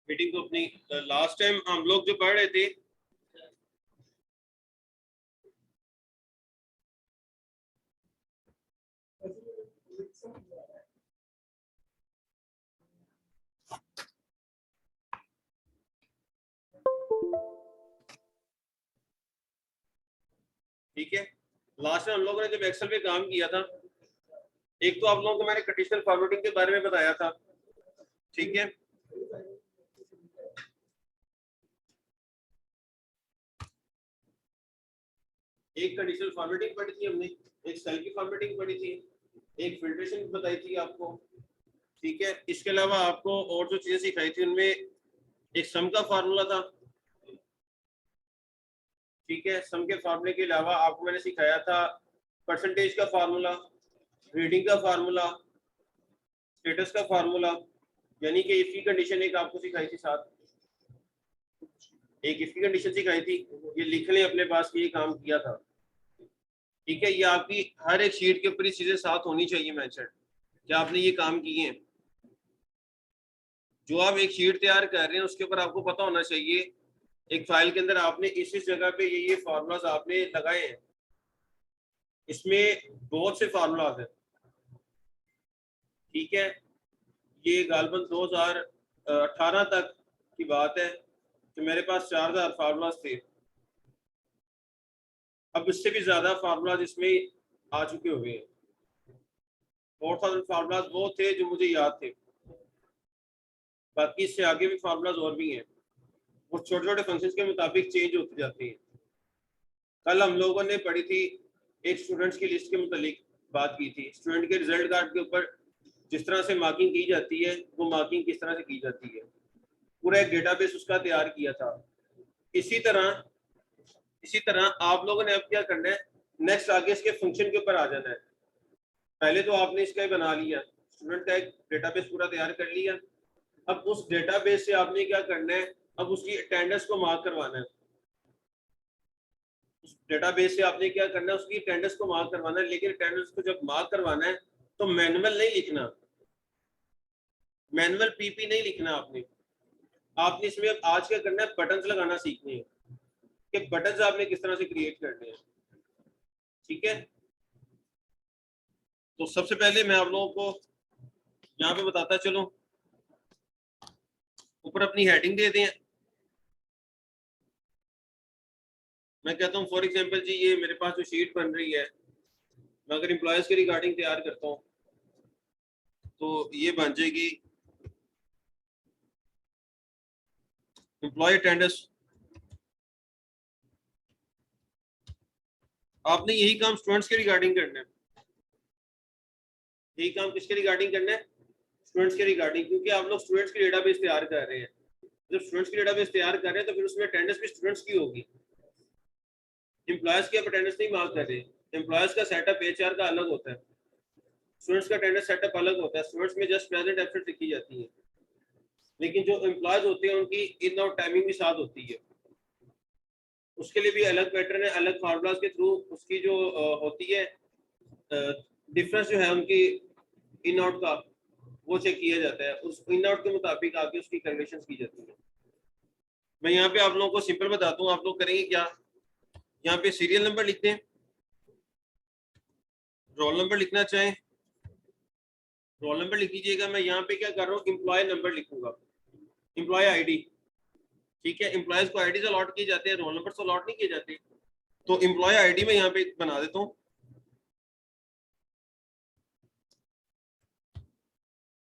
Meeting को अपनी last time हम लोग जो पढ़ रहे थे ठीक है, लास्ट में हम लोगों ने जब एक्सेल पे काम किया था, एक तो आप लोगों को मैंने कंडीशनल फॉर्मेटिंग के बारे में बताया था, ठीक है। एक कंडीशनल फॉर्मेटिंग पढ़ी थी हमने, एक सेल की फॉर्मेटिंग पढ़ी थी, एक फिल्ट्रेशन बताई थी आपको, ठीक है। इसके अलावा आपको और जो चीजें सिखाई थी उनमें एक सम का फार्मूला था, ठीक है। सम के फार्मूले के अलावा आपको मैंने सिखाया था परसेंटेज का फार्मूला, रीडिंग का फार्मूला, स्टेटस का फार्मूला, यानी कि इफ की कंडीशन एक आपको सिखाई थी, साथ एक इफ की कंडीशन सिखाई थी, ये लिख लें अपने पास कि ये काम किया था, ठीक है। ये आपकी हर एक शीट के ऊपर ये चीजें साथ होनी चाहिए मेंशन कि आपने ये काम किए हैं। जो आप एक शीट तैयार कर रहे हैं उसके ऊपर आपको पता होना चाहिए एक फाइल के अंदर आपने इस जगह पे ये फार्मूलाज आपने लगाए हैं, इसमें बहुत से फार्मूलाज हैं, ठीक है। ये गालबन 2018 तक की बात है कि मेरे पास 4000 फार्मूलाज थे। अब इससे भी ज्यादा फार्मूलाज इसमें आ चुके हुए हैं। 4000 फार्मूलाज वो थे जो मुझे याद थे, बाकी इससे आगे भी फार्मूलाज और भी हैं, वो छोटे छोटे फंक्शंस के मुताबिक चेंज होते जाते हैं। कल हम लोगों ने पढ़ी थी एक स्टूडेंट्स की लिस्ट के मुतालिक बात की थी, स्टूडेंट के रिजल्ट कार्ड के ऊपर जिस तरह से मार्किंग की जाती है वो मार्किंग किस तरह से की जाती है, पूरा एक डेटाबेस उसका तैयार किया था। इसी तरह आप लोगों ने अब क्या करना है, नेक्स्ट आगे इसके फंक्शन के ऊपर आ जाना है। पहले तो आपने इसका ही बना लिया, स्टूडेंट का एक डेटाबेस पूरा तैयार कर लिया। अब उस डेटाबेस से आपने क्या करना है, अब उसकी अटेंडेंस को मार्क करवाना है। उस डेटाबेस से आपने क्या करना है, उसकी अटेंडेंस को मार्क करवाना है, लेकिन अटेंडेंस को जब मार्क करवाना है तो मैनुअल नहीं लिखना, मैनुअल पीपी नहीं लिखना आपने। आपने इसमें अब आज क्या करना है, बटन्स लगाना सीखने हैं कि बटन्स आपने किस तरह से क्रिएट करने हैं, ठीक है। तो सबसे पहले मैं आप लोगों को यहाँ पे बताता चलूं, ऊपर अपनी हेडिंग दे दें। मैं कहता हूँ फॉर एग्जांपल जी, ये मेरे पास जो शीट बन रही है, मैं अगर एम्प्लॉयज के रिगार्डिंग तैयार करता हूँ तो ये बन जाएगी एम्प्लॉय अटेंडेंस। आपने यही काम स्टूडेंट्स के रिगार्डिंग करना है, यही काम किसके रिगार्डिंग करना है, स्टूडेंट्स के रिगार्डिंग, क्योंकि आप लोग स्टूडेंट्स की डेटाबेस तैयार कर रहे हैं। जब स्टूडेंट्स की डेटाबेस तैयार कर रहे हैं तो फिर उसमें अटेंडेंस भी स्टूडेंट्स की होगी, एम्प्लॉयज की आप अटेंडेंस नहीं मार्क कर रहे। एम्प्लॉयज का सेटअप एचआर का अलग होता है, स्टूडेंट्स का अटेंडेंस सेटअप अलग होता है। स्टूडेंट्स में जस्ट प्रेजेंट एब्सेंट लिखी जाती है, लेकिन जो एम्प्लॉयज होते हैं उनकी इन आउट टाइमिंग भी साथ होती है, उसके लिए भी अलग पैटर्न है, अलग फार्मूलाज के थ्रू उसकी जो होती है डिफरेंस जो है उनकी इन आउट का, वो चेक किया जाता है, उस इन आउट के मुताबिक आगे उसकी कैलकुलेशंस की जाती है। मैं यहाँ पे आप लोगों को सिंपल बताता हूँ, आप लोग करेंगे क्या, यहाँ पे सीरियल नंबर लिखते हैं, रोल नंबर लिखना चाहें रोल नंबर लिख लीजिएगा। मैं यहाँ पे क्या कर रहा हूँ, एम्प्लॉय नंबर लिखूंगा, एम्प्लॉय आईडी, ठीक है। एम्प्लॉयज को आईडी अलॉट किए जाते हैं, रोल नंबर से अलॉट नहीं किए जाते। तो एम्प्लॉय आईडी में यहाँ पे बना देता हूँ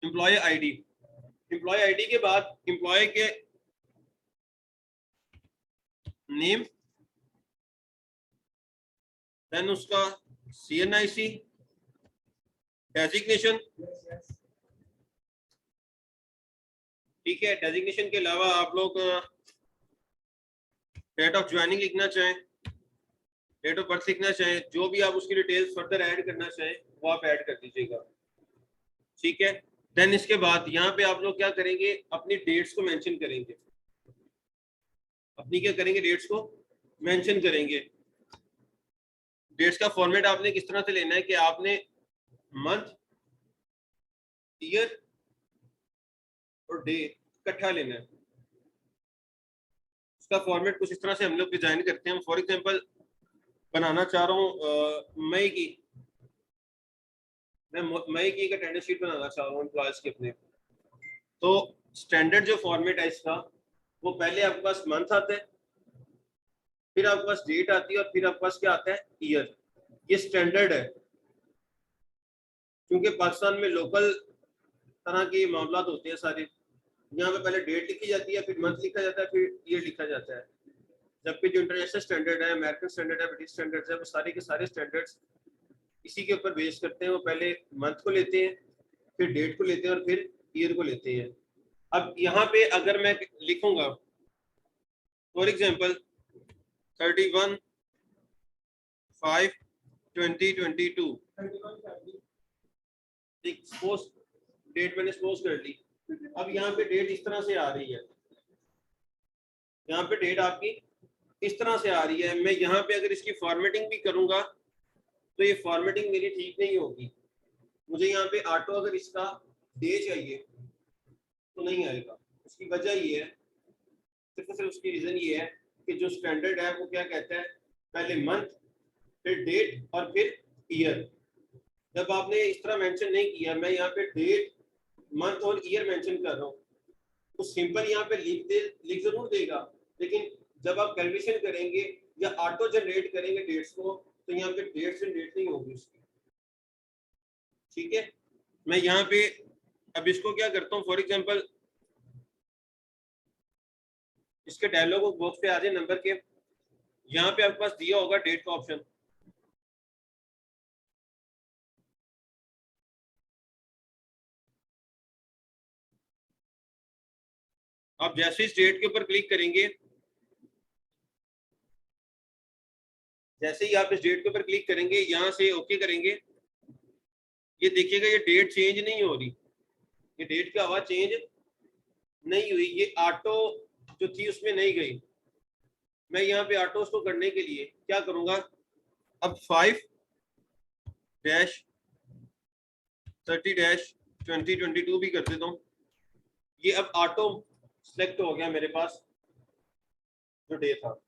एम्प्लॉय आईडी। एम्प्लॉय आईडी के बाद एम्प्लॉय के नेम, देन उसका CNIC, डेजिग्नेशन, ठीक है। डेजिग्नेशन के अलावा आप लोग डेट ऑफ ज्वाइनिंग लिखना चाहें, डेट ऑफ बर्थ लिखना चाहें, जो भी आप उसकी डिटेल्स फर्दर ऐड करना चाहें वो आप ऐड कर दीजिएगा, ठीक है। देन इसके बाद यहाँ पे आप लोग क्या करेंगे, अपनी डेट्स को मेंशन करेंगे, अपनी क्या करेंगे, डेट्स को मेंशन करेंगे। डेट्स का फॉर्मेट आपने किस तरह से लेना है कि आपने मंथ, ईयर और डे इकट्ठा लेना है, उसका फॉर्मेट कुछ इस तरह से हम लोग डिजाइन करते हैं। फॉर एग्जांपल बनाना चाह रहा हूँ मई की, मैं मई की एक अटेंडेंस शीट बनाना चाह रहा हूँ एम्प्लॉयज के अपने। तो स्टैंडर्ड जो फॉर्मेट है इसका, वो पहले आपके पास मंथ आता है, फिर आपके पास डेट आती है, और फिर आपके पास क्या आता है, ईयर। ये स्टैंडर्ड है, क्योंकि पाकिस्तान में लोकल तरह के मामला होते हैं सारे। यहाँ पे पहले डेट लिखी जाती है, फिर मंथ लिखा जाता है, फिर ईयर लिखा जाता है। जबकि जो इंटरनेशनल स्टैंडर्ड है, अमेरिकन स्टैंडर्ड है, ब्रिटिश स्टैंडर्ड्स है, वो सारे के सारे स्टैंडर्ड्स इसी के ऊपर बेस करते हैं। वो पहले मंथ को लेते हैं, फिर डेट को लेते हैं, और फिर ईयर को लेते हैं। अब यहाँ पे अगर मैं लिखूंगा फॉर एग्जांपल 31/5/2022, सपोज डेट मैंने सपोज कर ली। अब यहाँ पे डेट इस तरह से आ रही है, यहाँ पे डेट आपकी इस तरह से आ रही है। मैं यहाँ पे अगर इसकी फॉर्मेटिंग भी करूंगा तो ये फॉर्मेटिंग मेरी ठीक नहीं होगी। मुझे यहाँ पे ऑटो अगर इसका डे चाहिए तो नहीं आएगा। उसकी वजह ये है, सिर्फ उसकी रीजन ये है कि जो स्टैंडर्ड है वो क्या कहता है, पहले मंथ, फिर डेट, और फिर ईयर। जब आपने इस तरह मेंशन नहीं किया, मैं यहाँ पे डेट, मंथ और ईयर मेंशन कर रहा हूँ, तो सिंपल यहाँ पे लिख जरूर देगा, लेकिन जब आप कैलकुलेशन करेंगे या ऑटो जनरेट करेंगे डेट्स को, तो यहाँ पे डेट जनरेट नहीं होगी उसकी। ठीक है, मैं यहाँ पे अब इसको क्या करता हूँ, फॉर एग्जांपल इसके डायलॉग बॉक्स पे आ जाए नंबर के, यहाँ पे आपके पास दिया होगा डेट का ऑप्शन। आप जैसे इस डेट के ऊपर क्लिक करेंगे, जैसे ही आप इस डेट के ऊपर क्लिक करेंगे, यहाँ से ओके करेंगे, ये देखिएगा ये डेट चेंज नहीं हो रही, ये डेट की आवाज चेंज नहीं हुई, ये ऑटो जो थी उसमें नहीं गई। मैं यहाँ पे ऑटो उसको करने के लिए क्या करूंगा, अब 5-30-2022 भी कर देता हूँ। ये अब ऑटो सिलेक्ट हो गया मेरे पास जो डे था,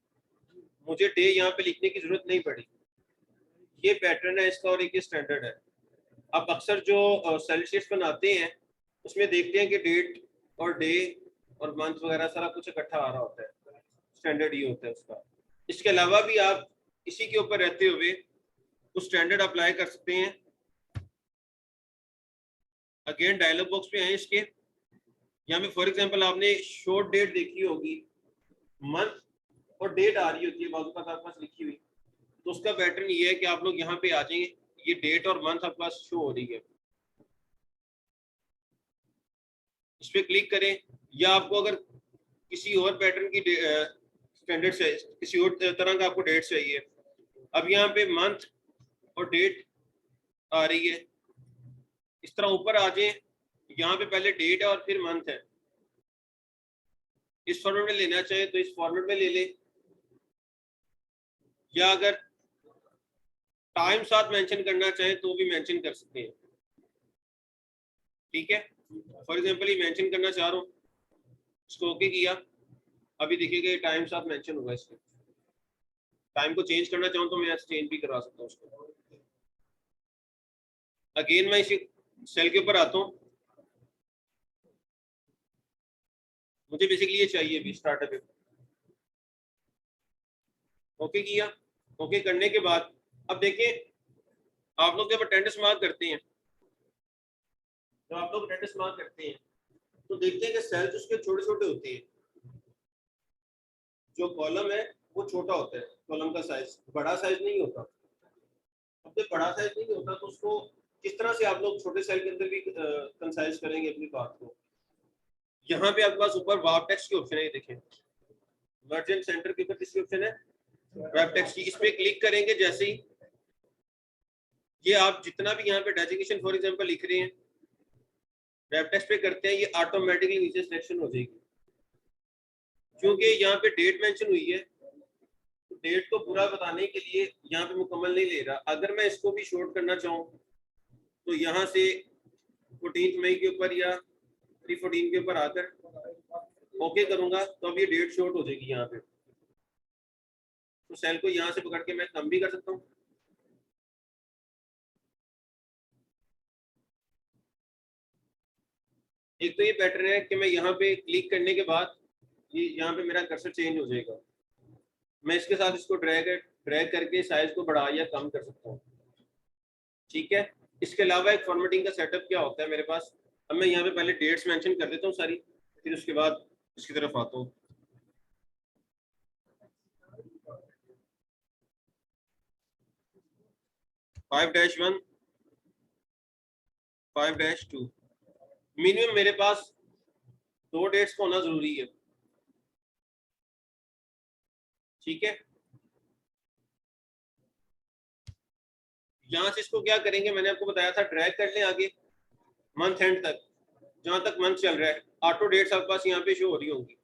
मुझे डे यहाँ पे लिखने की जरूरत नहीं पड़ी। ये पैटर्न है इसका, और एक स्टैंडर्ड है। अब अक्सर जो सेल शीट्स बनाते हैं उसमें देखते हैं कि डेट और डे और मंथ वगैरह सारा कुछ इकट्ठा आ रहा होता है, स्टैंडर्ड ये होता है उसका। इसके अलावा भी आप इसी के ऊपर रहते हुए उस स्टैंडर्ड अप्लाई कर सकते हैं। अगेन डायलॉग बॉक्स पे आए इसके, यहाँ पे फॉर एग्जांपल आपने शॉर्ट डेट देखी होगी, मंथ और डेट आ रही होती है बाजू का आपके पास लिखी हुई, तो उसका पैटर्न ये है कि आप लोग यहाँ पे आ जाएंगे, ये डेट और मंथ आपके पास शो हो रही है, इस पर क्लिक करें। या आपको अगर किसी और पैटर्न की स्टैंडर्ड से किसी और तरह का आपको डेट चाहिए, अब यहाँ पे मंथ और डेट आ रही है, इस तरह ऊपर आ जाए, यहाँ पे पहले डेट है और फिर मंथ है। इस फॉर्मेट में लेना चाहे तो इस फॉर्मेट में ले ले, या अगर टाइम साथ मेंशन करना चाहे तो भी मेंशन कर सकते हैं। ठीक है, फॉर एग्जांपल ये मेंशन करना चाह रहा हूँ, इसको ओके किया, अभी देखिएगा ये टाइम साथ मेंशन होगा। इसमें टाइम को चेंज करना चाहूँ तो मैं चेंज भी करवा सकता हूँ उसको। अगेन मैं इसी सेल के ऊपर आता हूँ, मुझे बेसिकली ये चाहिए भी स्टार्टअप पे, ओके किया। ओके करने के बाद अब देखिए, आप लोग जब अटेंडेंस मार्क करते हैं, जब आप लोग अटेंडेंस मार्क करते हैं तो देखते हैं कि सेल्स उसके छोटे छोटे होते हैं। जो कॉलम है वो छोटा होता है, कॉलम का साइज, बड़ा साइज नहीं होता। अब जब बड़ा साइज नहीं होता तो उसको किस तरह से आप लोग छोटे सेल के अंदर भी कंसाइज करेंगे अपनी बात को। यहाँ पे आपके पास ऊपर वार्प टेक्स्ट की ऑप्शन है, ये देखें, मर्ज सेंटर के ऊपर किसकी ऑप्शन है, वेब टेक्स्ट की। इस पे क्लिक करेंगे जैसे ही, ये आप जितना भी यहाँ पे डेजिग्नेशन फॉर एग्जांपल लिख रहे हैं, वेब टेक्स्ट पे करते हैं, ये ऑटोमेटिकली नीचे सिलेक्शन हो जाएगी। क्योंकि यहाँ पे डेट मेंशन हुई है, तो डेट को पूरा बताने के लिए यहाँ पे मुकम्मल नहीं ले रहा। अगर मैं इसको भी शॉर्ट करना चाहूँ तो यहाँ से 14 मई के ऊपर या 3/14 के ऊपर आकर ओके करूंगा तो अब ये डेट शॉर्ट हो जाएगी यहाँ पे, तो सेल को यहाँ से पकड़ के मैं कम भी कर सकता हूँ। एक तो ये पैटर्न है कि मैं यहाँ पे क्लिक करने के बाद ये यहाँ पे मेरा कर्सर चेंज हो जाएगा, मैं इसके साथ इसको ड्रैग करके साइज को बढ़ा या कम कर सकता हूँ। ठीक है, इसके अलावा एक फॉर्मेटिंग का सेटअप क्या होता है मेरे पास, अब मैं यहाँ पे पहले डेट्स मेंशन कर देता हूँ सारी, फिर उसके बाद इसकी तरफ आता हूँ। फाइव डैश वन, 5-2, मिनिमम मेरे पास 2 डेट्स का होना जरूरी है। ठीक है, यहाँ से इसको क्या करेंगे, मैंने आपको बताया था ड्रैग कर लें आगे मंथ एंड तक, जहां तक मंथ चल रहा है ऑटो डेट्स आपके पास यहाँ पे शो हो रही होंगी।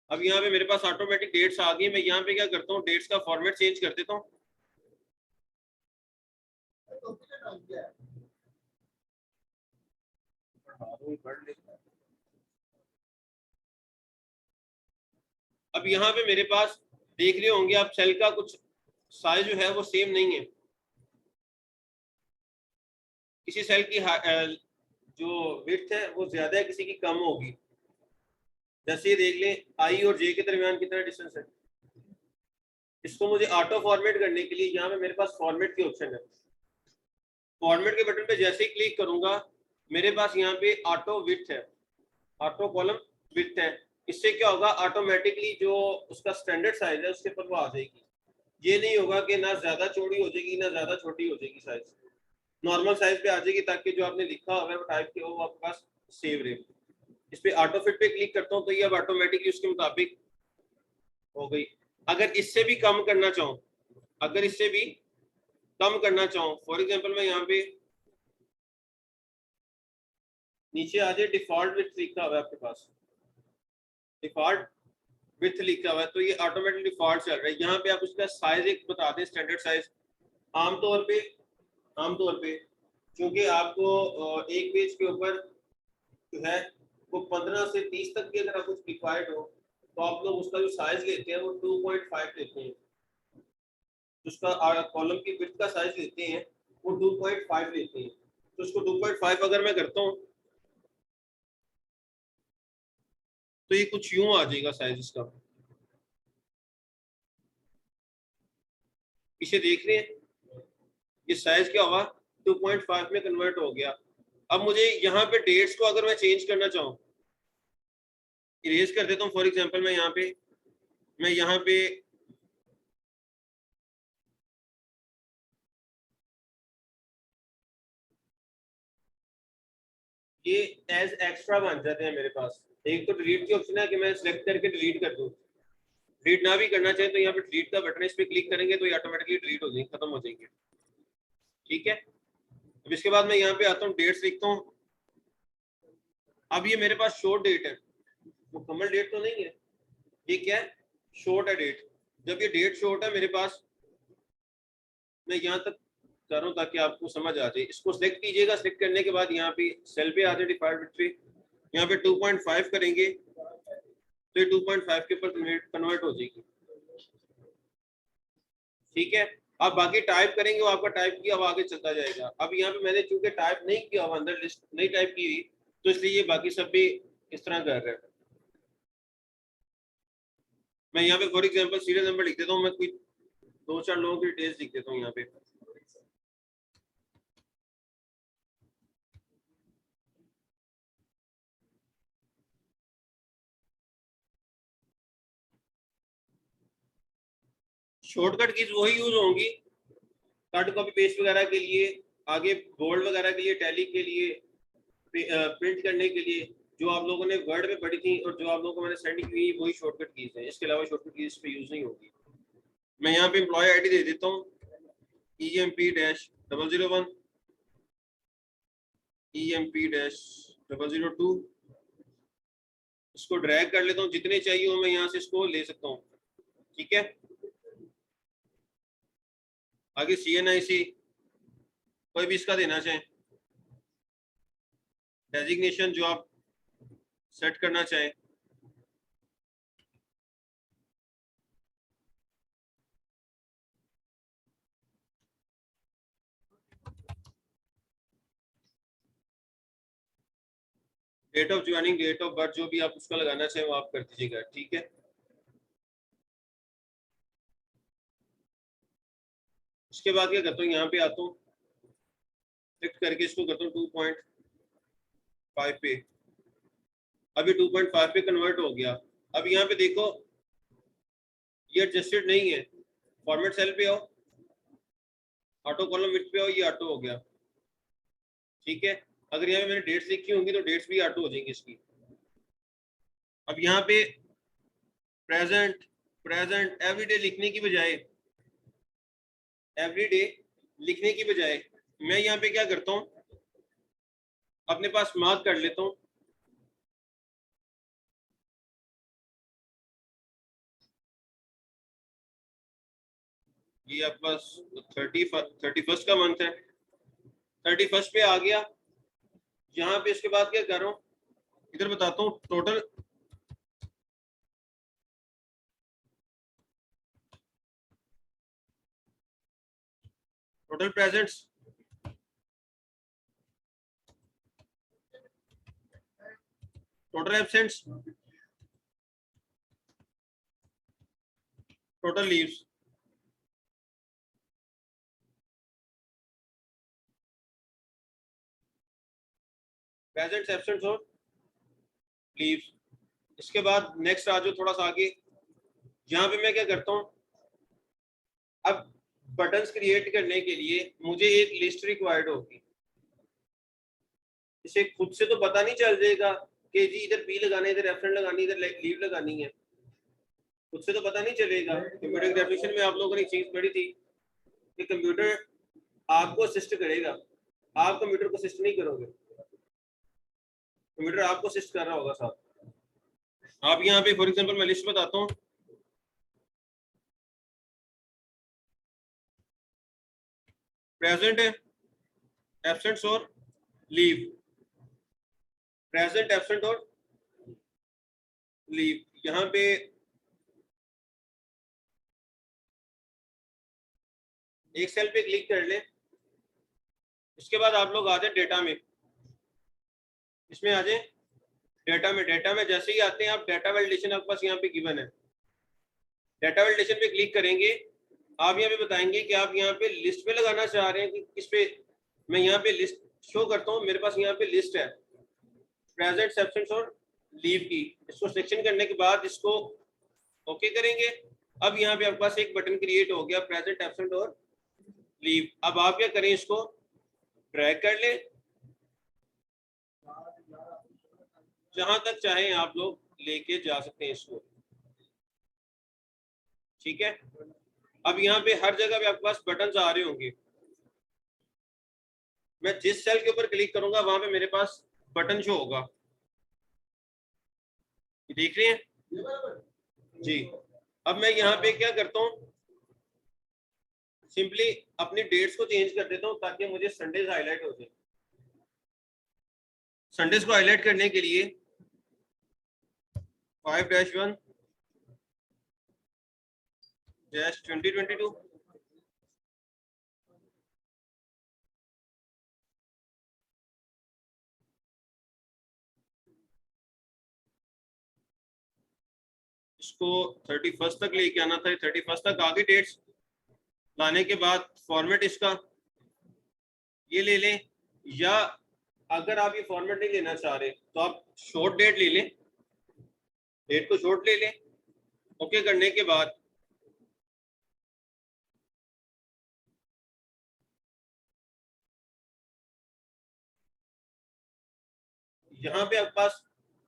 अब यहाँ पे मेरे पास ऑटोमेटिक डेट्स आ गई, मैं यहाँ पे क्या करता हूँ डेट्स का फॉर्मेट चेंज कर देता हूँ। अब यहाँ पे मेरे पास देख रहे होंगे आप सेल का कुछ साइज जो है वो सेम नहीं है, किसी सेल की जो विड्थ है वो ज्यादा है, किसी की कम होगी। जैसे ये देख लें आई और जे के दरमियान कितना डिस्टेंस है। इसको मुझे ऑटो फॉर्मेट करने के लिए यहाँ पे मेरे पास फॉर्मेट की ऑप्शन है, फॉर्मेट के बटन पे जैसे ही क्लिक करूंगा मेरे पास यहाँ पे ऑटो विड्थ है, ऑटो कॉलम विड्थ है। इससे क्या होगा, ऑटोमेटिकली जो उसका स्टैंडर्ड साइज है उसके ऊपर वो आ जाएगी। ये नहीं होगा कि ना ज्यादा चौड़ी हो जाएगी ना ज्यादा छोटी हो जाएगी, साइज नॉर्मल साइज पे आ जाएगी, ताकि जो आपने लिखा हुआ है वो टाइप किया वो आपके पास सेव रहे। इस पे ऑटो फिट पे क्लिक करता हूँ तो ये अब ऑटोमेटिकली उसके मुताबिक हो गई। अगर इससे भी कम करना चाहूँ, अगर इससे भी कम करना चाहूँ, फॉर एग्जांपल मैं यहाँ पे नीचे आ जाए डिफॉल्ट विड्थ लिखा हुआ है आपके पास, डिफॉल्ट विड्थ लिखा हुआ है, तो ये ऑटोमेटिक डिफॉल्ट चल रहा है। यहाँ पे आप उसका साइज एक बता दें, स्टैंडर्ड साइज। आमतौर पे क्योंकि आपको एक पेज के ऊपर जो है वो 15 से 30 तक की अगर आपको रिक्वायर्ड हो तो आप लोग उसका जो साइज लेते हैं वो 2.5 लेते हैं, उसका कॉलम की विड्थ का साइज लेते हैं वो 2.5 लेते हैं। तो उसको 2.5 अगर मैं करता हूँ तो ये कुछ यूं आ जाएगा साइज इसका, पीछे देख रहे हैं ये साइज क्या हुआ 2.5 में कन्वर्ट हो गया। अब मुझे यहाँ पे डेट्स को अगर मैं चेंज करना चाहूँ, इरेज कर देता हूँ फॉर एग्जांपल मैं यहाँ पे ये एज एक्स्ट्रा बन जाते हैं मेरे पास। एक तो डिलीट की ऑप्शन है कि मैं सिलेक्ट करके डिलीट कर दूँ, डिलीट ना भी करना चाहे तो यहाँ पे डिलीट का बटन है, इस पे क्लिक करेंगे तो ये ऑटोमेटिकली डिलीट हो जाएंगे, खत्म हो जाएंगे। ठीक है, अब इसके बाद मैं यहाँ पे आता हूँ डेट्स लिखता हूँ। अब ये मेरे पास शॉर्ट डेट है, मुकम्मल डेट तो नहीं है, ये क्या है शॉर्ट है डेट। जब ये डेट शॉर्ट है मेरे पास, मैं यहाँ तक कर रहा हूँ ताकि आपको समझ आ जाए। इसको सिलेक्ट कीजिएगा, सिलेक्ट करने के बाद यहाँ पे सेल पे आ जाए डिफॉल्ट पे, यहाँ पे 2.5 करेंगे तो ये 2.5 के ऊपर कन्वर्ट हो जाएगी। ठीक है, आप बाकी टाइप करेंगे, वो आपका टाइप किया अब आगे चलता जाएगा। अब यहाँ पे मैंने चूंकि टाइप नहीं किया हुआ, अंदर लिस्ट नहीं टाइप की हुई, तो इसलिए ये बाकी सब भी इस तरह कर रहे हैं। मैं यहाँ पे फॉर एग्जांपल सीरियल नंबर लिख देता हूँ, मैं कोई 2-4 लोगों की डिटेल्स लिख देता हूँ यहाँ पे। शॉर्टकट कीज वही यूज होंगी कट कॉपी पेस्ट वगैरह के लिए, आगे बोल्ड वगैरह के लिए, टैली के लिए, प्रिंट करने के लिए, जो आप लोगों ने वर्ड में पढ़ी थी और जो आप लोगों को मैंने सेंड की हुई वही शॉर्टकट कीज है। इसके अलावा शॉर्टकट कीज पे यूज नहीं होगी। मैं यहाँ पे एम्प्लॉय आईडी दे देता हूँ EMP-001 EMP-002, इसको ड्रैग कर लेता हूँ, जितने चाहिए हो मैं यहाँ से इसको ले सकता हूँ। ठीक है, आगे CNIC कोई भी इसका देना चाहें, डेजिग्नेशन जो आप सेट करना चाहें। Date of joining, date of birth, जो भी आप उसका लगाना चाहें वो आप कर दीजिएगा, ठीक है। उसके बाद क्या करता हूँ, यहाँ पे आता हूँ, क्लिक करके इसको करता हूँ 2.5 पे। अभी 2.5 पे कन्वर्ट हो गया। अब यहाँ पे देखो ये एडजस्टेड नहीं है, फॉर्मेट सेल पे आओ, ऑटो कॉलम विड्थ पे आओ, ये ऑटो हो गया, ठीक है। अगर यहाँ पे मैंने डेट्स लिखी होंगी तो डेट्स भी ऑटो हो जाएंगी इसकी। अब यहाँ पे प्रेजेंट प्रेजेंट एवरीडे लिखने की बजाय, एवरीडे लिखने की बजाय मैं यहाँ पे क्या करता हूँ, अपने पास मार्क कर लेता हूँ। ये आपके पास 31 का मंथ है, 31 पे आ गया। यहाँ पे इसके बाद क्या कर रहा हूँ, इधर बताता हूँ total presents, total absents, total leaves. Presents, absents और लीव्स। इसके बाद नेक्स्ट आ जाओ थोड़ा सा आगे, यहाँ पे मैं क्या करता हूँ, अब बटन्स क्रिएट करने के लिए मुझे एक लिस्ट रिक्वायर्ड होगी। इसे खुद से तो पता नहीं चल जाएगा कि जी इधर पी लगाना, इधर एब्सेंट लगानी, इधर लीव लगानी है, खुद से तो पता नहीं चलेगा। कंप्यूटर डेफिनेशन में आप लोगों ने चीज पढ़ी थी कि कंप्यूटर आपको असिस्ट करेगा, आप कंप्यूटर को असिस्ट नहीं करोगे, कंप्यूटर आपको असिस्ट कर रहा होगा साथ। आप यहाँ पे फॉर एग्जांपल मैं लिस्ट बताता हूँ, प्रेजेंट है, एब्सेंट्स और लीव, प्रेजेंट एब्सेंट और लीव। यहाँ पे एक सेल पे क्लिक कर ले, इसके बाद आप लोग आ जाए डेटा में, इसमें आ जाए डेटा में। डेटा में जैसे ही आते हैं आप, डेटा वैलिडेशन आपके पास यहाँ पे गिवन है, डेटा वैलिडेशन पे क्लिक करेंगे। आप यहाँ पे बताएंगे कि आप यहाँ पे लिस्ट पे लगाना चाह रहे हैं कि किस पे। मैं यहाँ पे लिस्ट शो करता हूँ, मेरे पास यहाँ पे लिस्ट है प्रेजेंट, एब्सेंट्स और लीव की। इसको सिलेक्शन करने के बाद इसको ओके करेंगे। अब यहाँ पे आपके पास एक बटन क्रिएट हो गया, प्रेजेंट, एब्सेंट और लीव। अब आप क्या करें, इसको ड्रैग कर ले, जहां तक चाहें आप लोग लेके जा सकते हैं इसको, ठीक है। अब यहाँ पे हर जगह पे आपके पास बटन आ रहे होंगे, मैं जिस सेल के ऊपर क्लिक करूंगा वहां पे मेरे पास बटन शो होगा, देख रहे हैं जी। अब मैं यहाँ पे क्या करता हूँ, सिंपली अपनी डेट्स को चेंज कर देता हूँ ताकि मुझे संडेज हाईलाइट हो जाए। संडेज को हाईलाइट करने के लिए 5-1-2022 इसको 31 तक लेके आना था, 31 तक आगे डेट्स लाने के बाद फॉर्मेट इसका ये ले लें, या अगर आप ये फॉर्मेट नहीं लेना चाह रहे तो आप शॉर्ट डेट ले लें, डेट को शॉर्ट ले लें। ओके करने के बाद यहाँ पे आपके पास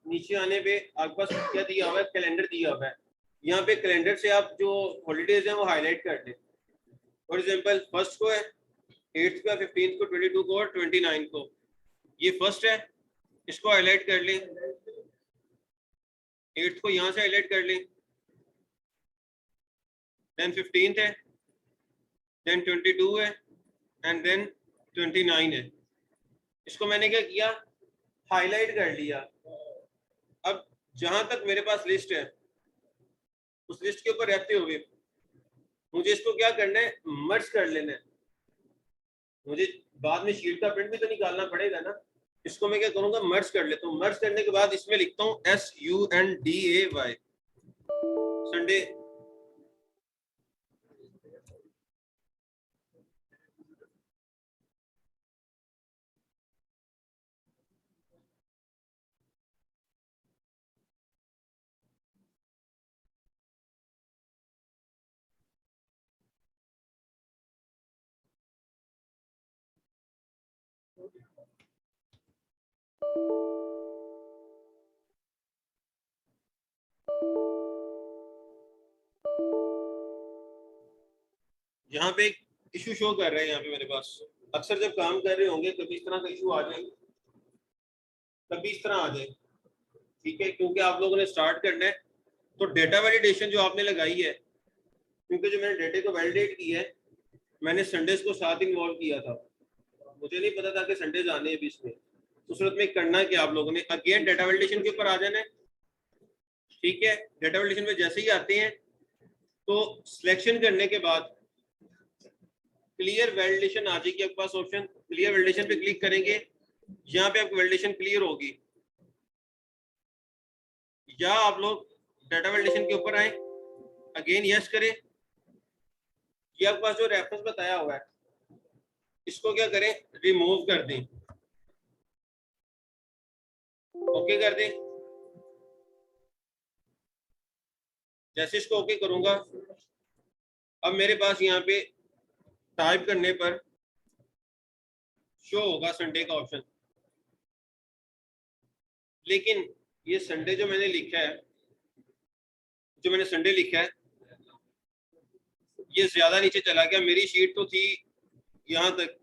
नीचे आने पे आपके पास क्या दिया हुआ है, कैलेंडर दिया हुआ है। यहाँ पे कैलेंडर से आप जो हॉलीडेज हैं वो हाईलाइट कर दें। फॉर एग्जांपल फर्स्ट को है, 8th को, 15th को, 22 को और 29 को, ये फर्स्ट है, इसको हाईलाइट कर लें। 8th को यहाँ से हाईलाइट कर लें, देन 15th है, देन 22 है एंड देन 29 है। इसको मैंने क्या किया, हाईलाइट कर लिया। अब जहां तक मेरे पास लिस्ट है उस लिस्ट के ऊपर रहते हुए मुझे इसको क्या करना है, मर्ज कर लेना है। मुझे बाद में शीट का प्रिंट भी तो निकालना पड़ेगा ना। इसको मैं क्या करूंगा, मर्ज कर लेता हूँ। मर्ज करने के बाद इसमें लिखता हूँ SUNDAY, संडे। यहाँ पे एक इशू शो कर रहे हैं, यहाँ पे मेरे पास अक्सर जब काम कर रहे होंगे कभी इस तरह का इशू आ जाए, कभी इस तरह आ जाए, ठीक है, क्योंकि आप लोगों ने स्टार्ट करना है। तो डेटा वैलिडेशन जो आपने लगाई है, क्योंकि जो मैंने डेटे को वैलिडेट किया है मैंने संडेज को साथ इन्वॉल्व किया था, मुझे नहीं पता था कि संडेज आने हैं भी इसमें। तो सूरत में करना क्या आप लोगों ने, अगेन डेटा वैलिडेशन के ऊपर आ जाना है, ठीक है। डेटा वैलिडेशन में जैसे ही आते हैं तो सिलेक्शन करने के बाद क्लियर वैलिडेशन आ जाएगी आपके पास ऑप्शन, क्लियर वैलिडेशन पे क्लिक करेंगे, यहाँ पे आपकी वैलिडेशन क्लियर होगी। या आप लोग डाटा वैलिडेशन के ऊपर आए, अगेन यस करें, ये आपके पास जो रेफरेंस बताया हुआ है इसको क्या करें, रिमूव कर दें, ओके कर दें। जैसे इसको ओके करूंगा, अब मेरे पास यहाँ पे टाइप करने पर शो होगा संडे का ऑप्शन। लेकिन ये संडे जो मैंने लिखा है, जो मैंने संडे लिखा है, ये ज्यादा नीचे चला गया। मेरी शीट तो थी यहाँ तक,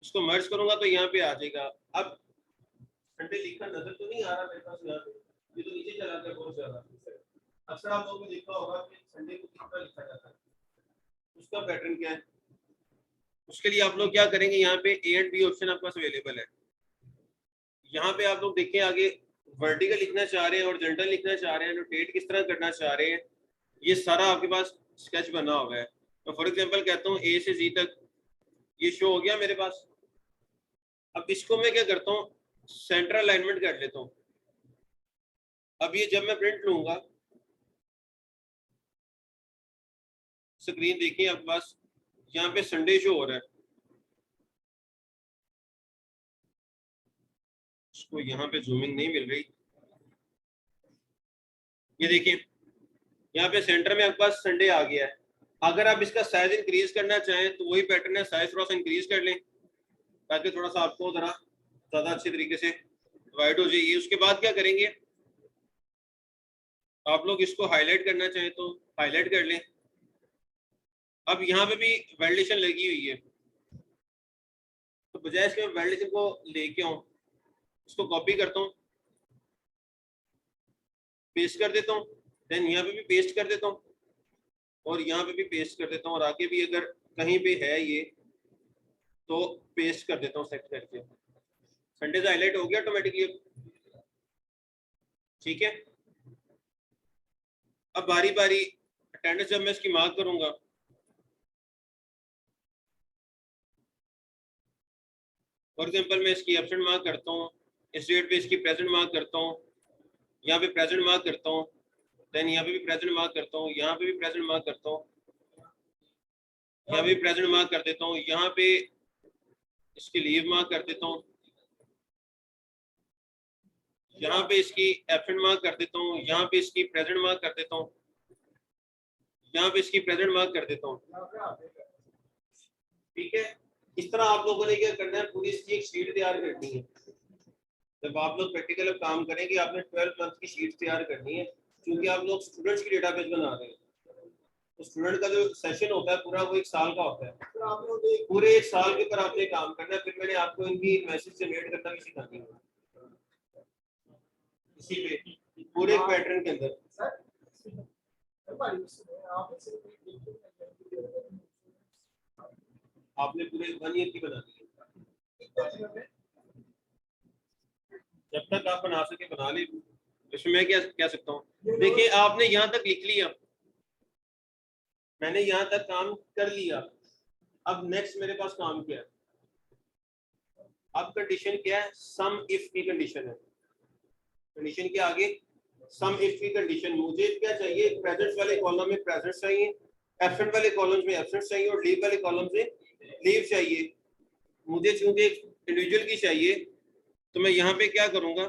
इसको मर्ज करूंगा तो यहाँ पे आ जाएगा। अब संडे लिखा नजर तो नहीं आ रहा मेरे पास यहाँ पे, ये तो नीचे चला गया बहुत ज्यादा। अक्सर आप लोगों को देखा होगा कि संडे को किस तरह लिखा जाता है, उसका पैटर्न क्या है। उसके लिए आप लोग क्या करेंगे, यहाँ पे ए एंड बी ऑप्शन आपके पास अवेलेबल है। यहाँ पे आप लोग देखें आगे वर्टिकल लिखना चाह रहे हैं और हॉरिजॉन्टल लिखना चाह रहे हैं, रोटेट किस तरह करना चाह रहे हैं, ये सारा आपके पास स्केच बना हुआ है। तो फॉर एग्जांपल कहता हूँ ए से जी तक, ये शो हो गया मेरे पास। अब इसको मैं क्या करता हूँ, सेंट्रल अलाइनमेंट कर लेता हूँ। अब ये जब मैं प्रिंट लूंगा, स्क्रीन देखिए आपके पास, यहाँ पे संडे शो हो रहा है, इसको यहाँ पे जूमिंग नहीं मिल रही, ये देखिए यहाँ पे सेंटर में आपके पास संडे आ गया है। अगर आप इसका साइज इंक्रीज करना चाहें तो वही पैटर्न है, साइज थोड़ा सा इंक्रीज कर लें ताकि थोड़ा सा आपको जरा ज्यादा अच्छे तरीके से वाइड हो जाएगी। उसके बाद क्या करेंगे, आप लोग इसको हाईलाइट करना चाहें तो हाईलाइट कर लें। अब यहाँ पे भी वैलिडेशन लगी हुई है, तो बजाय इसके मैं वैलिडेशन को लेके आऊँ, इसको कॉपी करता हूँ, पेस्ट कर देता हूँ, देन यहाँ पे भी पेस्ट कर देता हूँ और यहाँ पे भी पेस्ट कर देता हूँ, और आगे भी अगर कहीं पे है ये तो पेस्ट कर देता हूँ सेलेक्ट करके। संडे से हाईलाइट हो गया ऑटोमेटिकली, ठीक है। अब बारी बारी अटेंडेंस जब मैं इसकी मार्क करूंगा, फॉर एग्जांपल मैं इसकी एब्सेंट मार्क करता हूँ, इस डेट पे इसकी प्रेजेंट मार्क करता हूँ, यहाँ पे प्रेजेंट मार्क करता हूँ, देन यहाँ पे भी प्रेजेंट मार्क करता हूँ, यहाँ पे भी प्रेजेंट मार्क करता हूँ, यहाँ पे भी प्रेजेंट मार्क कर देता हूँ, यहाँ पे इसकी लीव मार्क कर देता हूँ, यहाँ पे इसकी एब्सेंट मार्क कर देता हूँ, यहाँ पे इसकी प्रेजेंट मार्क कर देता हूँ, यहाँ पे इसकी प्रेजेंट मार्क कर देता हूँ, ठीक है। इस तरह आप लोगों ने क्या करना है, पूरी इसकी एक शीट तैयार करनी है। जब आप लोग प्रैक्टिकल काम करेंगे, आपने 12 मंथ की शीट तैयार करनी है, क्योंकि आप लोग स्टूडेंट्स की डेटाबेस बना रहे हैं। तो स्टूडेंट का जो सेशन होता है पूरा वो 1 साल का होता है, तो आप लोग पूरे 1 साल के ऊपर आपने काम करना है। फिर मैंने आपको इनकी मैसेज जनरेट करना भी सिखानी है इसी पे, पूरे पैटर्न के अंदर। आपने पूरे 1 ईयर की बना दी है, जब तक आप बना सके बना ले, इसमें मैं क्या कह सकता हूँ। देखिए आपने यहाँ तक लिख लिया, मैंने यहाँ तक काम कर लिया, अब नेक्स्ट मेरे पास काम क्या है? अब कंडीशन क्या है? सम इफ की कंडीशन है। कंडीशन के आगे सम इफ की कंडीशन, मुझे क्या चाहिए? प्रेजेंट वाले कॉलम में प्रेजेंट चाहिए, एब्सेंट वाले कॉलम्स में एब्सेंट चाहिए और लीव वाले कॉलम में लीव चाहिए। मुझे चूंकि इंडिविजुअल की चाहिए तो मैं यहाँ पे क्या करूंगा,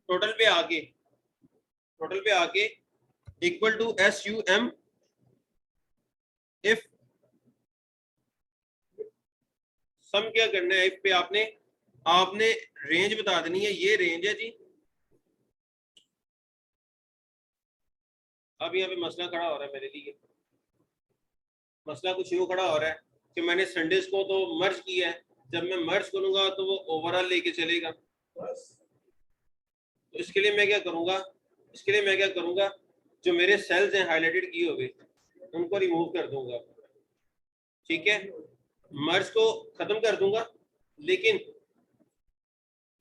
टोटल पे आके equal to SUM if sum क्या करना है? इफ पे आपने रेंज बता देनी है, ये रेंज है जी। अब यहाँ पे मसला खड़ा हो रहा है मेरे लिए, मसला कुछ यूँ खड़ा हो रहा है कि मैंने संडेज को तो मर्ज किया है, जब मैं मर्ज करूंगा तो वो ओवरऑल लेके चलेगा। तो इसके लिए मैं क्या करूंगा, जो मेरे सेल्स हैं हाईलाइटेड किए हुए उनको रिमूव कर दूंगा, ठीक है, मर्ज को खत्म कर दूंगा।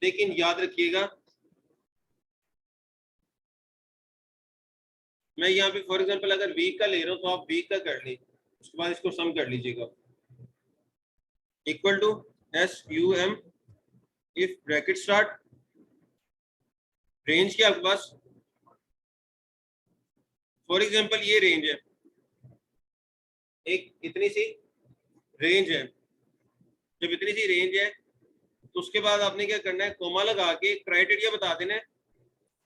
लेकिन याद रखिएगा, मैं यहाँ पे फॉर एग्जांपल अगर वीक का ले रहा हूँ तो आप वीक का कर लें, उसके बाद इसको सम कर लीजिएगा, equal to SUM if bracket start range क्या आपके पास, फॉर एग्जांपल ये रेंज है, एक इतनी सी रेंज है। जब इतनी सी रेंज है तो उसके बाद आपने क्या करना है, कोमा लगा के क्राइटेरिया बता देना है।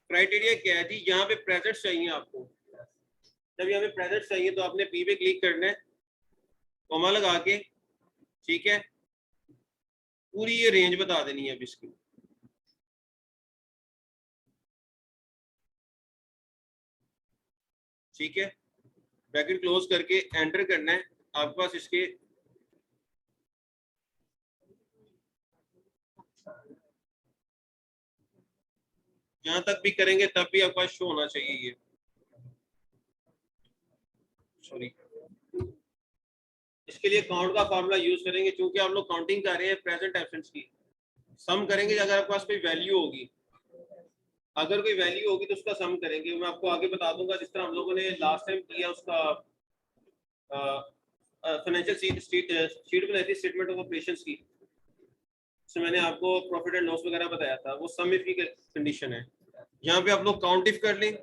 क्राइटेरिया क्या है जी? यहाँ पे प्रेजेंट चाहिए आपको, जब यहाँ पे प्रेजेंट चाहिए तो आपने P पे क्लिक करना है, कोमा लगा के, ठीक है, पूरी ये रेंज बता देनी है अब इसकी। ठीक है, ब्रैकेट क्लोज करके एंटर करना है, आपके पास इसके जहां तक भी करेंगे तब भी आपके पास शो होना चाहिए ये, सॉरी। इसके लिए काउंट का फार्मूला यूज करेंगे, क्योंकि आप लोग काउंटिंग कर रहे हैं प्रेजेंट एब्सेंस की। सम करेंगे अगर आपके पास कोई वैल्यू होगी, अगर कोई वैल्यू होगी तो उसका सम करेंगे। मैं आपको आगे बता दूंगा, जिस तरह हम लोगों ने लास्ट टाइम किया उसका फाइनेंशियल शीट बनाई थी स्टेटमेंट ऑफ ऑपरेशंस की, उसमें मैंने आपको प्रॉफिट एंड लॉस वगैरह बताया था, वो सम इफ की कंडीशन है। यहाँ पे आप लोग काउंट इफ कर लें,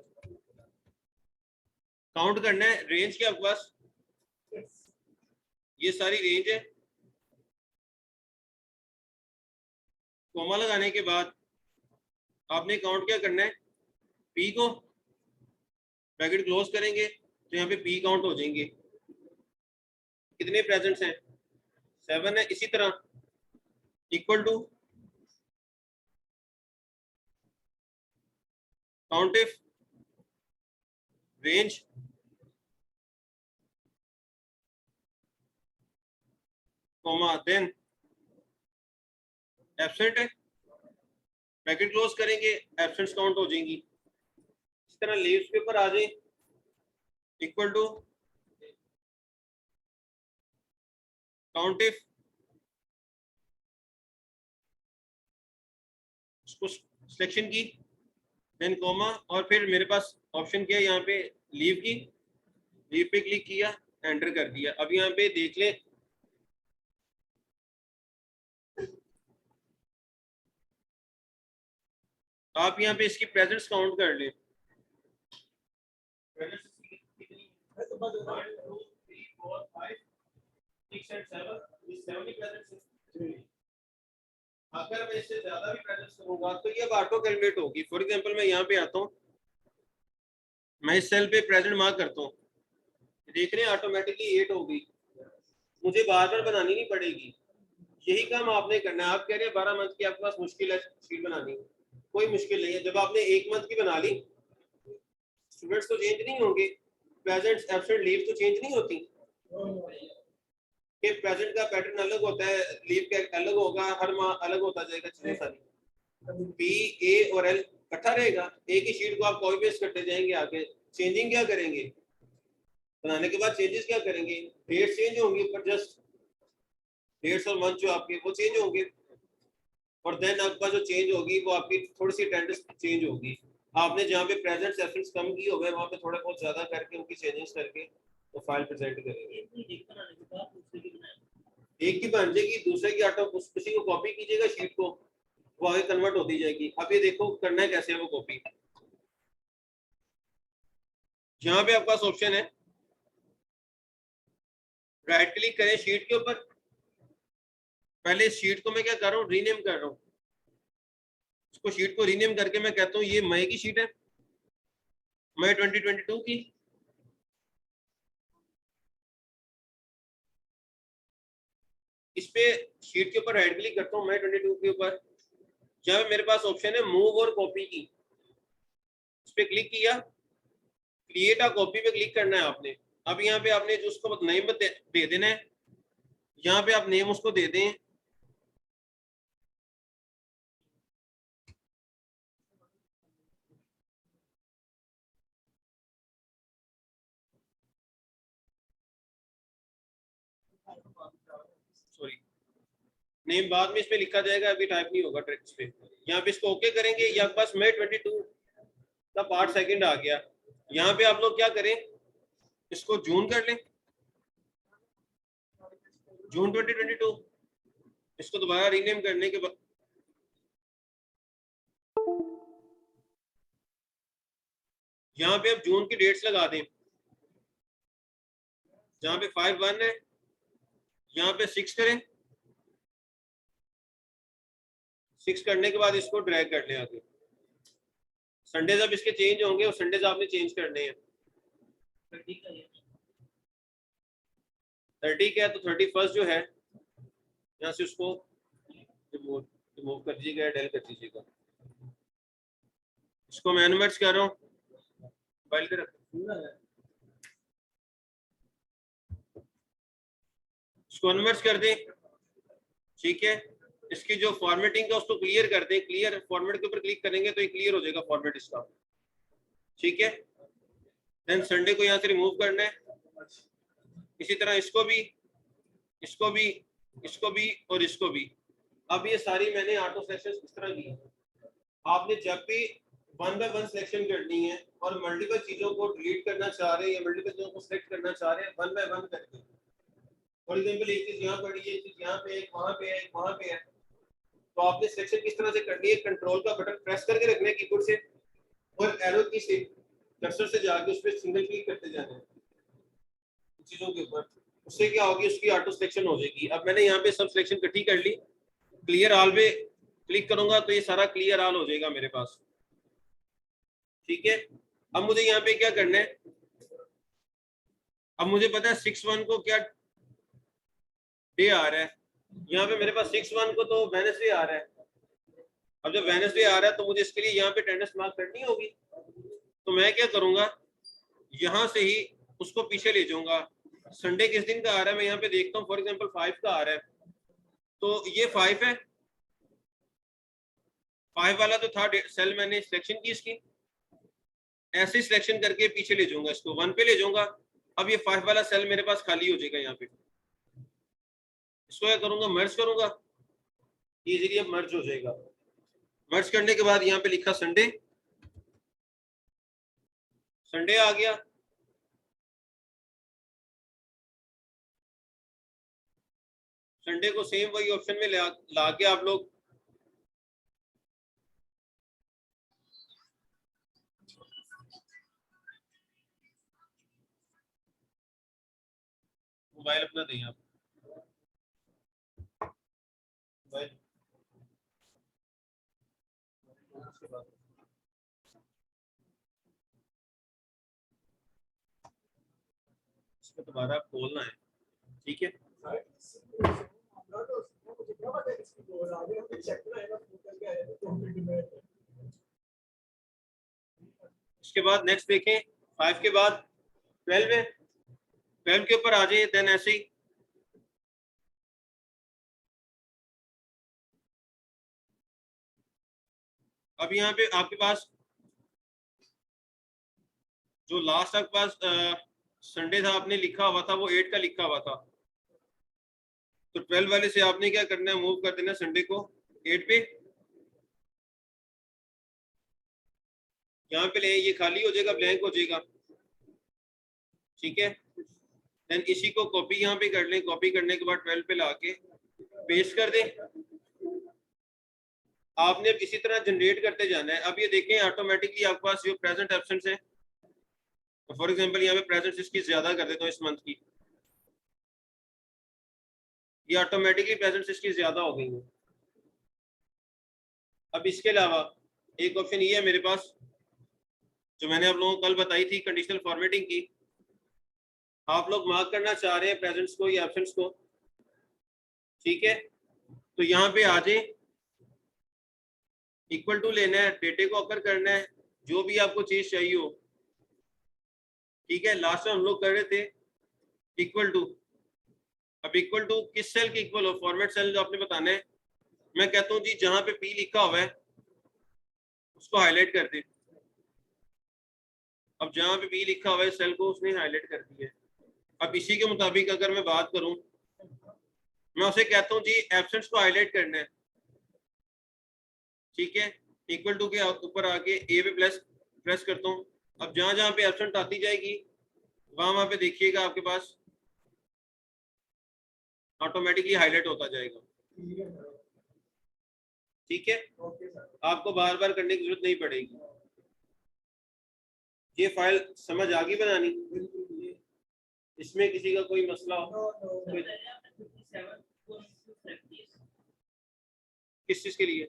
काउंट करना है रेंज की आपके पास, ये सारी रेंज है। कोमा लगाने के बाद आपने काउंट क्या करना है, पी को ब्रैकेट क्लोज करेंगे तो यहाँ पे पी काउंट हो जाएंगे। कितने प्रेजेंट्स हैं? 7 है। इसी तरह equal to count if range comma then absent है, ब्रैकेट क्लोज करेंगे, एब्सेंट्स काउंट हो जाएंगी। इस तरह लीव्स के ऊपर आ जाए, इक्वल टू काउंट इफ, उसको सिलेक्शन की, देन कोमा, और फिर मेरे पास ऑप्शन क्या है यहाँ पे, लीव की, लीव पे क्लिक किया, एंटर कर दिया। अब यहाँ पे देख लें, आप यहाँ पे इसकी प्रेजेंट्स काउंट कर लें। अगर मैं इससे ज्यादा भी प्रेजेंट्स करूंगा तो ये ऑटो कैलकुलेट होगी। फॉर एग्जांपल मैं यहाँ पे आता हूँ, मैं इस सेल पे प्रेजेंट मार्क करता हूँ, देख रहे हैं ऑटोमेटिकली 8 होगी, मुझे बार बार बनानी नहीं पड़ेगी। यही काम आपने करना है। आप कह रहे हैं 12 मंथ की आपके पास मुश्किल है शीट बनानी, कोई मुश्किल नहीं है। जब आपने 1 मंथ की बना ली, स्टूडेंट्स तो चेंज नहीं होंगे, प्रेजेंट एब्सेंट लीव तो चेंज नहीं होती, कि प्रेजेंट का पैटर्न अलग होता है, लीव का अलग होगा, हर माह अलग होता जाएगा, चीजें सारी बी ए और एल इकट्ठा रहेगा। एक ही शीट को आप कॉपी पेस्ट करते जाएंगे, आगे चेंजिंग क्या करेंगे, बनाने के बाद चेंजेस क्या करेंगे, डेट चेंज होंगी, पर जस्ट डेट्स और मंथ जो आपके वो चेंज होंगे। और देन आपके पास जो चेंज होगी वो आपकी थोड़ी सी अटेंडेंस चेंज होगी। आपने जहाँ पे प्रेजेंट रेफरेंस कम की होगा वहाँ पे थोड़ा बहुत ज्यादा करके उनकी चेंजेस करके तो फाइल प्रेजेंट करेंगे। एक की बन जाएगी, दूसरे की आटो किसी को कॉपी कीजिएगा शीट को, वो आगे कन्वर्ट होती जाएगी। अब ये देखो करना है कैसे है वो कॉपी। यहाँ पे आपके पास ऑप्शन है, राइट क्लिक करें शीट के ऊपर। पहले इस शीट को मैं क्या कर रहा हूँ, रीनेम कर रहा हूँ। इसको शीट को रीनेम करके मैं कहता हूँ ये मई की शीट है, मई 2022 की। इस पे शीट के ऊपर राइट क्लिक करता हूँ, मई 22 के ऊपर। जहाँ मेरे पास ऑप्शन है मूव और कॉपी की, इस पे क्लिक किया, क्रिएट अ कॉपी पे क्लिक करना है आपने। अब यहाँ पे आपने जो उसको नेम दे देना है, यहाँ पे आप नेम उसको दे दें। सॉरी, नेम बाद में इसमें लिखा जाएगा, अभी टाइप नहीं होगा टेक्स्ट पे। यहाँ पे इसको ओके करेंगे, यहाँ पास मई 22 का पार्ट सेकंड आ गया। यहाँ पे आप लोग क्या करें, इसको जून कर लें, जून 2022। इसको दोबारा रीनेम करने के बाद यहाँ पे आप जून की डेट्स लगा दें। जहाँ पे 5/1 है, यहाँ पे 6 करें। 6 करने के बाद इसको ड्रैग कर लें आगे। संडे जब इसके चेंज होंगे और संडे आपने चेंज करने हैं। 30 क्या है तो 31 जो है, यहाँ से उसको रिमूव कर दीजिएगा, डेल कर दीजिएगा। इसको मैं एनिमेट कर रहा हूँ, फाइल पे रख, इसको एनिमेट कर दें। ठीक है, इसकी जो फॉर्मेटिंग है उसको क्लियर कर दें। क्लियर फॉर्मेट के ऊपर क्लिक करेंगे तो ये क्लियर हो जाएगा फॉर्मेट इसका। ठीक है, देन संडे को यहाँ से रिमूव करना है। इसी तरह इसको भी, इसको भी, इसको भी और इसको भी। अब ये सारी मैंने ऑटो सिलेक्शन किस तरह की, आपने जब भी 1 बाय 1 सिलेक्शन करनी है और मल्टीपल चीजों को डिलीट करना चाह रहे हैं या मल्टीपल चीजों को सिलेक्ट करना चाह रहे हैं, 1 बाय 1 करके। फॉर एग्जांपल एक चीज यहाँ पड़ी है, एक चीज यहाँ पे है, वहां पे है, वहां पे है, तो आपने सिलेक्शन किस तरह से करनी है, कंट्रोल का बटन प्रेस करके रखना है कीबोर्ड से और एरो की से कर्सर से जाके उस पर सिंगल क्लिक करते जाना है चीजों के ऊपर। उससे क्या होगी, उसकी ऑटो सिलेक्शन हो जाएगी। अब मैंने यहाँ पे सब सिलेक्शन इकट्ठी कर ली, क्लियर ऑल पे क्लिक करूंगा तो ये सारा क्लियर ऑल हो जाएगा मेरे पास। ठीक है, अब मुझे यहाँ पे क्या करना है, अब मुझे पता है 6/1 को क्या डे आ रहा है। यहाँ पे मेरे पास 6/1 को तो वेडनेसडे आ रहा है। अब जब वेडनेसडे आ रहा है तो मुझे इसके लिए यहाँ पे अटेंडेंस मार्क करनी होगी। तो मैं क्या करूंगा, यहाँ से ही उसको पीछे ले जाऊंगा। संडे किस दिन का आ रहा है मैं यहाँ पे देखता हूँ, फॉर एग्जाम्पल 5 का आ रहा है, तो ये 5 है। 5 वाला तो था सेल, मैंने सिलेक्शन की इसकी, ऐसे सिलेक्शन करके पीछे ले जाऊंगा, इसको 1 पे ले जाऊंगा। अब ये 5 वाला सेल मेरे पास खाली हो जाएगा यहाँ पे। इसको क्या करूंगा, मर्ज करूंगा, इजीली अब मर्ज हो जाएगा। मर्ज करने के बाद यहाँ पे लिखा संडे, संडे आ गया। संडे को सेम वही ऑप्शन में ला के आप लोग मोबाइल अपना दें आप मोबाइल। इसको दोबारा खोलना है। ठीक है, इसके बाद नेक्स्ट देखें, 5 के बाद 12 है, 12 के ऊपर आ जाए। देन ऐसे ही अब यहाँ पे आपके पास जो लास्ट आपके पास संडे था आपने लिखा हुआ था वो 8 का लिखा हुआ था, तो 12 वाले से आपने क्या करना है, मूव कर देना संडे को 8 पे यहाँ पे ले, ये खाली हो जाएगा, ब्लैंक हो जाएगा, ठीक है। देन इसी को कॉपी यहाँ पे कर लें, कॉपी करने के बाद 12 पे लाके पेस्ट कर दें। आपने अब इसी तरह जनरेट करते जाना है। अब ये देखें ऑटोमेटिकली आपके पास जो प्रेजेंट एब्सेंट्स है, फॉर एग्जांपल यहाँ पे प्रेजेंट इसकी ज्यादा कर देता हूँ इस मंथ की, ये ऑटोमेटिकली प्रेजेंट इसकी ज्यादा हो गई है। अब इसके अलावा एक ऑप्शन ये है मेरे पास, जो मैंने आप लोगों को कल बताई थी, कंडीशनल फॉर्मेटिंग की। आप लोग मार्क करना चाह रहे हैं प्रेजेंट्स को या एब्सेंट्स को, ठीक है, तो यहाँ पे आ जाए, इक्वल टू लेना है, डेटे को अकर करना है, जो भी आपको चीज चाहिए हो, ठीक है। लास्ट में हम लोग कर रहे थे इक्वल टू, अब इक्वल टू किस सेल के इक्वल हो, फॉर्मेट सेल जो आपने बताना है। मैं कहता हूँ जी जहां पे पी लिखा हुआ है उसको हाईलाइट कर दे। अब जहां पे पी लिखा हुआ है सेल को उसने हाईलाइट कर दिया है। अब इसी के मुताबिक अगर मैं बात करूं, मैं उसे कहता हूँ जी एब्सेंट्स को हाईलाइट करना है, ठीक है। इक्वल टू के ऊपर आके ए पे प्रेस करता हूँ। अब जहां जहां पे एब्सेंट आती जाएगी वहां पे देखिएगा आपके पास ऑटोमेटिकली हाईलाइट होता जाएगा, ठीक है। आपको बार बार करने की जरूरत नहीं पड़ेगी। ये फाइल समझ आ गई बनानी, इसमें किसी का कोई मसला हो? किस चीज के लिए?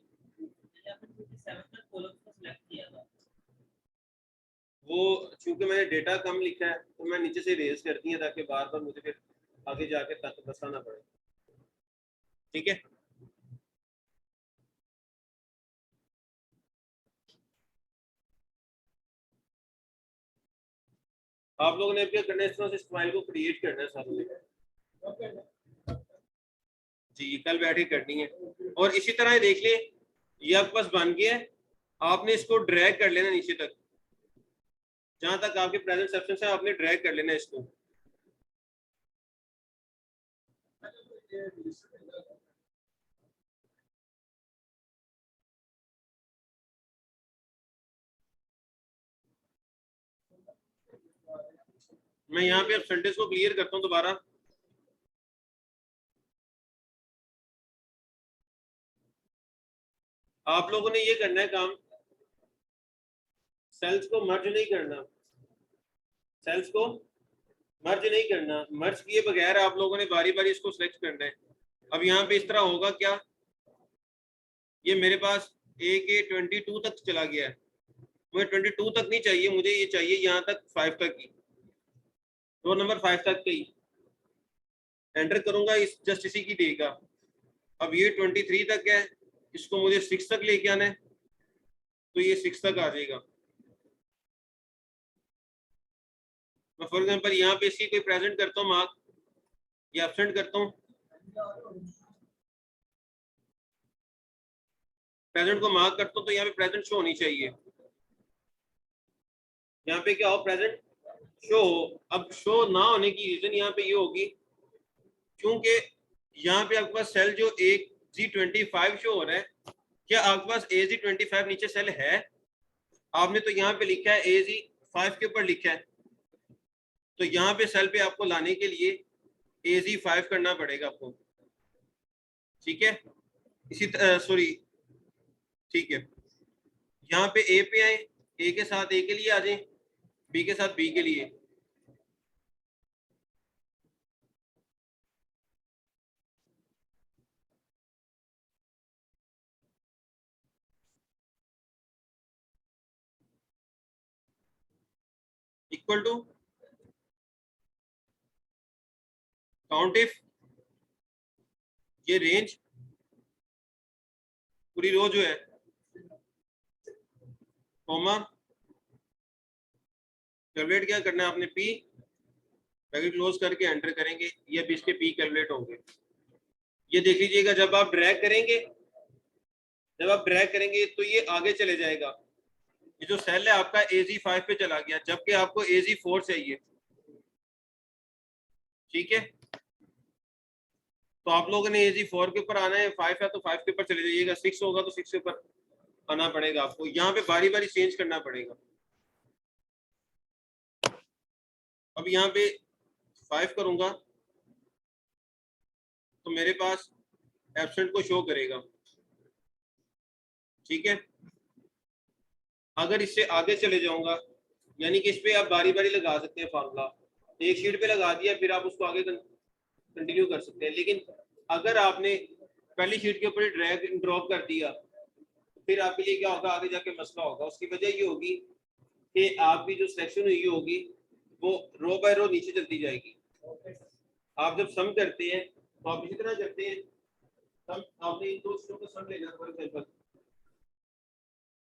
वो चूंकि मैंने डेटा कम लिखा है तो मैं नीचे से रेज करती है ताकि बार बार मुझे फिर आगे जाके बसाना पड़े, ठीक है। आप लोगों ने क्या करना है, इस तरह से इस फाइल को क्रिएट करना है सारों ने जी, कल बैठ के करनी है। और इसी तरह देख ले, ये आपके पास बन गया है, आपने इसको ड्रैग कर लेना नीचे तक, जहां तक आपके प्रेजेंट सेक्शन है आपने ड्रैग कर लेना इसको। मैं यहाँ पे अब सेंटेंस को क्लियर करता हूँ दोबारा। आप लोगों ने ये करना है काम, सेल्स को मर्ज नहीं करना, सेल्स को मर्ज नहीं करना, मर्ज किए बगैर आप लोगों ने बारी बारी इसको सिलेक्ट करना है। अब यहाँ पे इस तरह होगा क्या, ये मेरे पास ए के 22 तक चला गया है, मुझे 22 तक नहीं चाहिए, मुझे ये चाहिए यहाँ तक 5 तक ही, रोल नंबर 5 तक ही एंटर करूंगा, इस जस्ट इसी की देगा। अब ये 23 तक है, इसको मुझे 6 तक लेके आना है, तो ये 6 तक आ जाएगा। मैं फॉर एग्जांपल यहाँ पे इसकी कोई प्रेजेंट करता हूँ मार्क या एब्सेंट करता हूँ, प्रेजेंट को मार्क करता हूँ तो यहाँ पे प्रेजेंट शो होनी चाहिए, यहाँ पे क्या हो, प्रेजेंट शो हो। अब शो ना होने की रीजन यहाँ पे ये होगी क्योंकि यहाँ पे आपके पास सेल जो AG25 शो हो रहा है, क्या आपके पास AG25 नीचे सेल है? आपने तो यहाँ पे लिखा है AG5 के ऊपर लिखा है, तो यहाँ पे सेल पे आपको लाने के लिए AG5 करना पड़ेगा आपको, ठीक है। इसी सॉरी, ठीक है, यहाँ पे ए पे आए, ए के साथ ए के लिए आ जाए, बी के साथ बी के लिए, इक्वल टू काउंट इफ, ये रेंज पूरी रो जो है, कॉमा, कैलकुलेट क्या करना है आपने, पी ब्रैकेट क्लोज करके एंटर करेंगे, ये अब इसके पी कैलकुलेट होंगे। ये देख लीजिएगा जब आप ड्रैग करेंगे, जब आप ड्रैग करेंगे तो ये आगे चले जाएगा, ये जो सेल है आपका AG5 पे चला गया, जबकि आपको AG4 चाहिए, ठीक है। तो आप लोगों ने ये जी 4 के ऊपर आना है, 5 है तो 5 के ऊपर चले जाइएगा, 6 होगा तो 6 के ऊपर आना पड़ेगा आपको। यहाँ पे बारी बारी चेंज करना पड़ेगा। अब यहाँ पे 5 करूंगा तो मेरे पास एब्सेंट को शो करेगा, ठीक है। अगर इससे आगे चले जाऊंगा, यानी कि इस पे आप बारी बारी लगा सकते हैं फार्मूला, एक शीट पे लगा दिया फिर आप उसको आगे कंटिन्यू कर सकते हैं। लेकिन अगर आपने पहली शीट के ऊपर ड्रैग ड्रॉप कर दिया फिर आपके लिए क्या होगा, आगे जाके मसला होगा। उसकी वजह ये होगी कि आपकी जो सिलेक्शन हुई होगी वो रो बाय रो नीचे चलती जाएगी। आप जब सम करते हैं तो आप इसी तरह करते हैं, सम आपने इन दो चीजों का सम लेना। फॉर एग्जांपल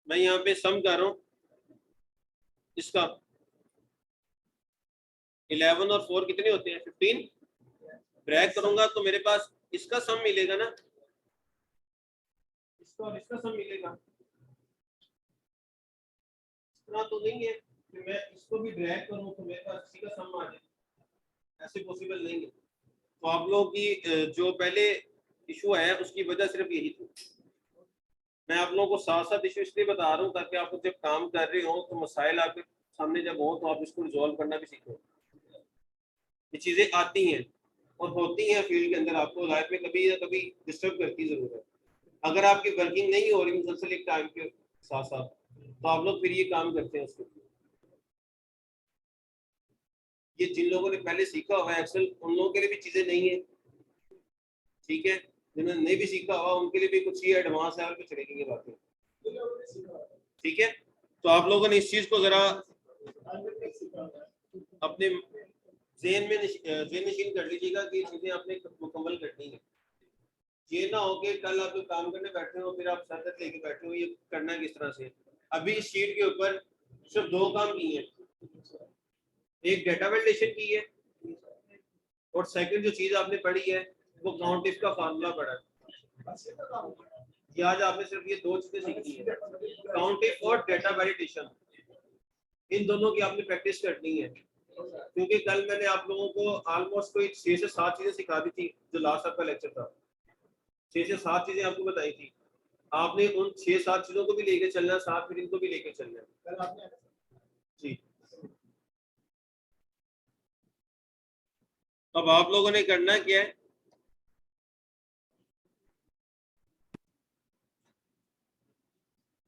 मैं यहाँ पे सम कर रहा हूँ इसका, 11 और 4 कितने होते हैं, 15। ब्रैक करूंगा तो मेरे पास इसका सम मिलेगा ना, इसका और इसका सम मिलेगा। इतना तो नहीं है कि मैं इसको भी ड्रैग करूं तो मेरे पास इसी का सम आ जाए, ऐसे पॉसिबल नहीं है। तो आप लोगों की जो पहले इशू है उसकी वजह सिर्फ यही थी। मैं आप लोगों को साथ साथ इशू इसलिए बता रहा हूँ ताकि आप जब काम कर रहे हो तो मसाइल आपके सामने जब हो तो आप इसको रिजॉल्व करना भी सीखो। ये चीजें आती हैं और होती हैं फील्ड के अंदर, आपको लाइफ में कभी ना कभी डिस्टर्ब करती जरूर है। अगर आपकी वर्किंग नहीं हो रही मुसलसल एक टाइम के साथ साथ तो आप लोग फिर ये काम करते हैं उसके। ये जिन लोगों ने पहले सीखा हुआ है एक्सेल उन लोगों के लिए भी चीजें नहीं है, ठीक है। जिन्होंने नहीं भी सीखा हुआ उनके लिए भी कुछ ये एडवांस लेवल पे चलेगी ये बातें, ठीक है। तो आप लोगों ने इस चीज को जरा अपने ज़हन में नशीन कर लीजिएगा कि चीजें आपने मुकम्मल करनी है। ये ना हो कि कल आप जो काम करने बैठे हो फिर आप सर तक लेके बैठे हो ये करना किस तरह से। अभी इस शीट के ऊपर सिर्फ 2 काम किए हैं, एक डेटा वैलिडेशन की है और सेकंड जो चीज आपने पढ़ी है वो काउंट इफ का फार्मूला पढ़ा है। ये आज आपने सिर्फ ये 2 चीजें सीखी है, काउंट इफ और डेटा वैलिडेशन। इन दोनों की आपने प्रैक्टिस करनी है क्योंकि कल मैंने आप लोगों को ऑलमोस्ट कोई 6 से 7 चीजें सिखा दी थी। जो लास्ट आपका लेक्चर था 6 से 7 चीजें आपको बताई थी, आपने उन 6-7 चीजों को भी लेके चलना है, साथ में इनको भी लेके चलना है जी। अब आप लोगों ने करना क्या है,